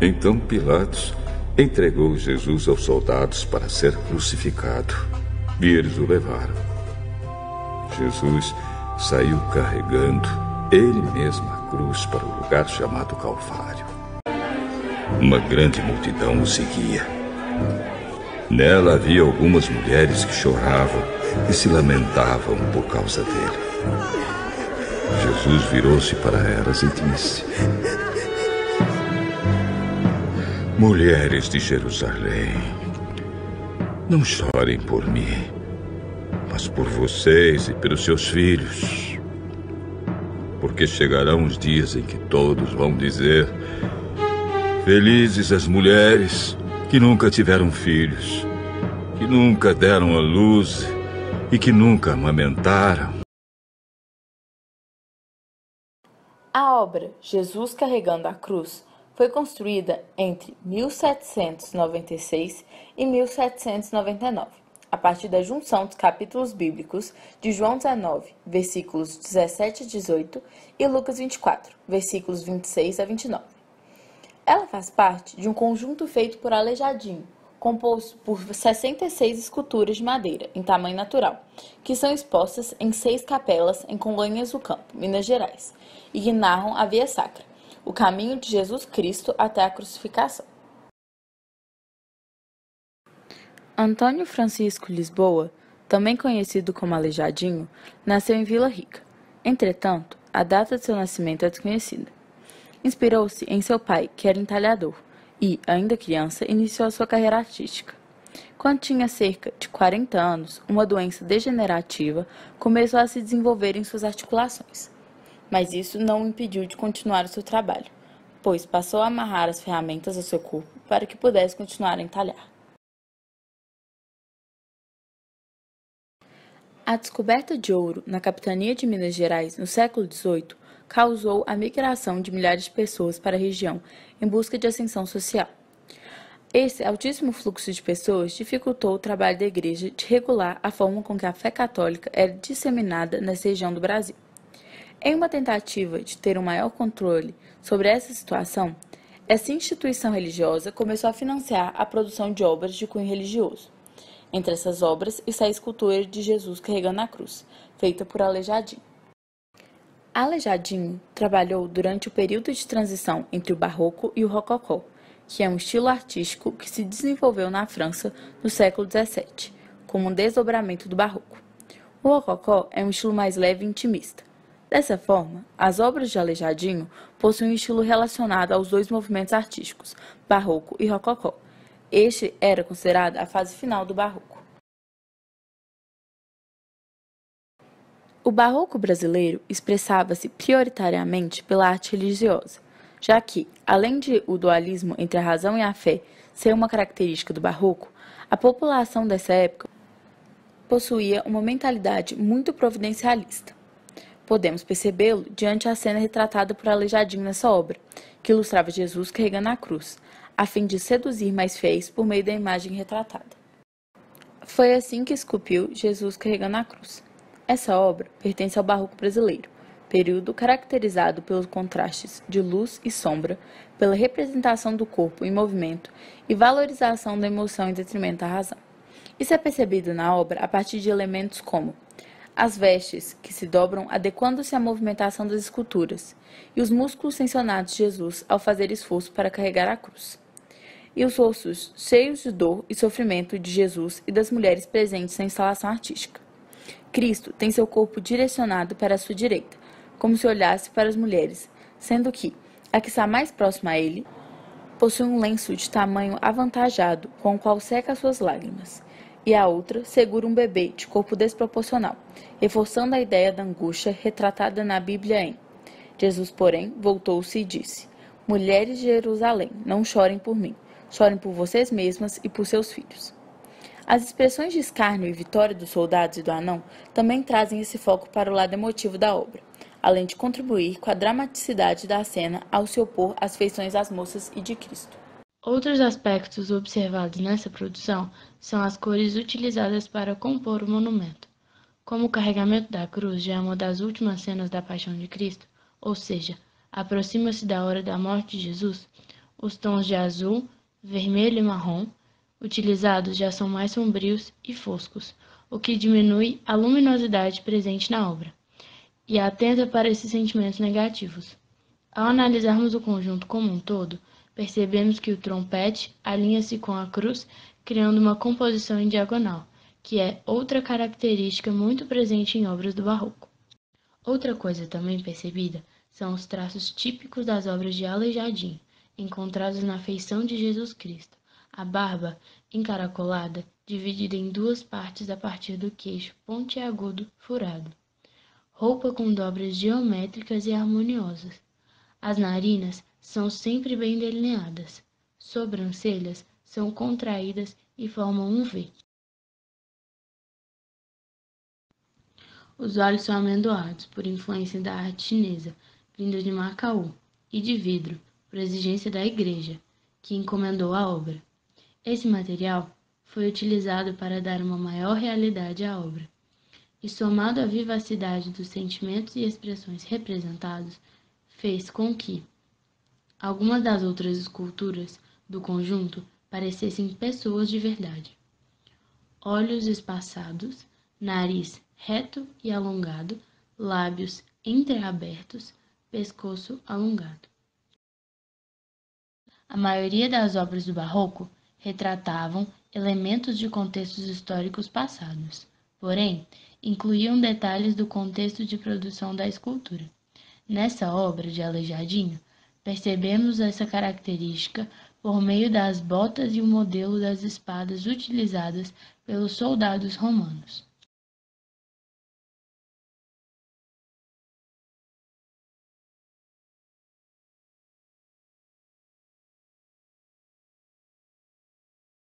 Então Pilatos entregou Jesus aos soldados para ser crucificado, e eles o levaram. Jesus saiu carregando ele mesmo a cruz para o lugar chamado Calvário. Uma grande multidão o seguia. Nela havia algumas mulheres que choravam e se lamentavam por causa dele. Jesus virou-se para elas e disse: Mulheres de Jerusalém, não chorem por mim, mas por vocês e pelos seus filhos. Porque chegarão os dias em que todos vão dizer: felizes as mulheres que nunca tiveram filhos, que nunca deram à luz e que nunca amamentaram. A obra Jesus Carregando a Cruz foi construída entre 1796 e 1799, a partir da junção dos capítulos bíblicos de João 19, versículos 17 a 18, e Lucas 24, versículos 26 a 29. Ela faz parte de um conjunto feito por Aleijadinho, composto por 66 esculturas de madeira em tamanho natural, que são expostas em 6 capelas em Congonhas do Campo, Minas Gerais, e que narram a Via Sacra, o caminho de Jesus Cristo até a crucificação. Antônio Francisco Lisboa, também conhecido como Aleijadinho, nasceu em Vila Rica. Entretanto, a data de seu nascimento é desconhecida. Inspirou-se em seu pai, que era entalhador, e, ainda criança, iniciou sua carreira artística. Quando tinha cerca de 40 anos, uma doença degenerativa começou a se desenvolver em suas articulações. Mas isso não o impediu de continuar o seu trabalho, pois passou a amarrar as ferramentas ao seu corpo para que pudesse continuar a entalhar. A descoberta de ouro na capitania de Minas Gerais no século XVIII causou a migração de milhares de pessoas para a região em busca de ascensão social. Esse altíssimo fluxo de pessoas dificultou o trabalho da Igreja de regular a forma com que a fé católica era disseminada nessa região do Brasil. Em uma tentativa de ter um maior controle sobre essa situação, essa instituição religiosa começou a financiar a produção de obras de cunho religioso. Entre essas obras está a escultura de Jesus Carregando a Cruz, feita por Aleijadinho. Aleijadinho trabalhou durante o período de transição entre o Barroco e o Rococó, que é um estilo artístico que se desenvolveu na França no século XVII, como um desdobramento do Barroco. O Rococó é um estilo mais leve e intimista. Dessa forma, as obras de Aleijadinho possuem um estilo relacionado aos dois movimentos artísticos, Barroco e Rococó. Este era considerado a fase final do Barroco. O Barroco brasileiro expressava-se prioritariamente pela arte religiosa, já que, além de o dualismo entre a razão e a fé ser uma característica do Barroco, a população dessa época possuía uma mentalidade muito providencialista. Podemos percebê-lo diante da cena retratada por Aleijadinho nessa obra, que ilustrava Jesus carregando a cruz, a fim de seduzir mais fiéis por meio da imagem retratada. Foi assim que esculpiu Jesus Carregando a Cruz. Essa obra pertence ao Barroco brasileiro, período caracterizado pelos contrastes de luz e sombra, pela representação do corpo em movimento e valorização da emoção em detrimento da razão. Isso é percebido na obra a partir de elementos como as vestes, que se dobram adequando-se à movimentação das esculturas, e os músculos tensionados de Jesus ao fazer esforço para carregar a cruz, e os rostos cheios de dor e sofrimento de Jesus e das mulheres presentes na instalação artística. Cristo tem seu corpo direcionado para a sua direita, como se olhasse para as mulheres, sendo que a que está mais próxima a ele possui um lenço de tamanho avantajado com o qual seca suas lágrimas, e a outra segura um bebê de corpo desproporcional, reforçando a ideia da angústia retratada na Bíblia em Jesus, porém, voltou-se e disse: Mulheres de Jerusalém, não chorem por mim, chorem por vocês mesmas e por seus filhos. As expressões de escárnio e vitória dos soldados e do anão também trazem esse foco para o lado emotivo da obra, além de contribuir com a dramaticidade da cena ao se opor às feições das moças e de Cristo. Outros aspectos observados nessa produção são as cores utilizadas para compor o monumento. Como o carregamento da cruz já é uma das últimas cenas da Paixão de Cristo, ou seja, aproxima-se da hora da morte de Jesus, Os tons de azul, vermelho e marrom utilizados já são mais sombrios e foscos, o que diminui a luminosidade presente na obra e atenta para esses sentimentos negativos. Ao analisarmos o conjunto como um todo, percebemos que o trompete alinha-se com a cruz, criando uma composição em diagonal, que é outra característica muito presente em obras do Barroco. Outra coisa também percebida são os traços típicos das obras de Aleijadinho, encontrados na feição de Jesus Cristo. A barba, encaracolada, dividida em duas partes a partir do queixo pontiagudo furado. Roupa com dobras geométricas e harmoniosas. As narinas são sempre bem delineadas. Sobrancelhas são contraídas e formam um V. Os olhos são amendoados, por influência da arte chinesa, vinda de Macau, e de vidro, por exigência da Igreja, que encomendou a obra. Esse material foi utilizado para dar uma maior realidade à obra, e somado à vivacidade dos sentimentos e expressões representados, fez com que algumas das outras esculturas do conjunto parecessem pessoas de verdade. Olhos espaçados, nariz reto e alongado, lábios entreabertos, pescoço alongado. A maioria das obras do Barroco retratavam elementos de contextos históricos passados, porém, incluíam detalhes do contexto de produção da escultura. Nessa obra de Aleijadinho, percebemos essa característica por meio das botas e o modelo das espadas utilizadas pelos soldados romanos.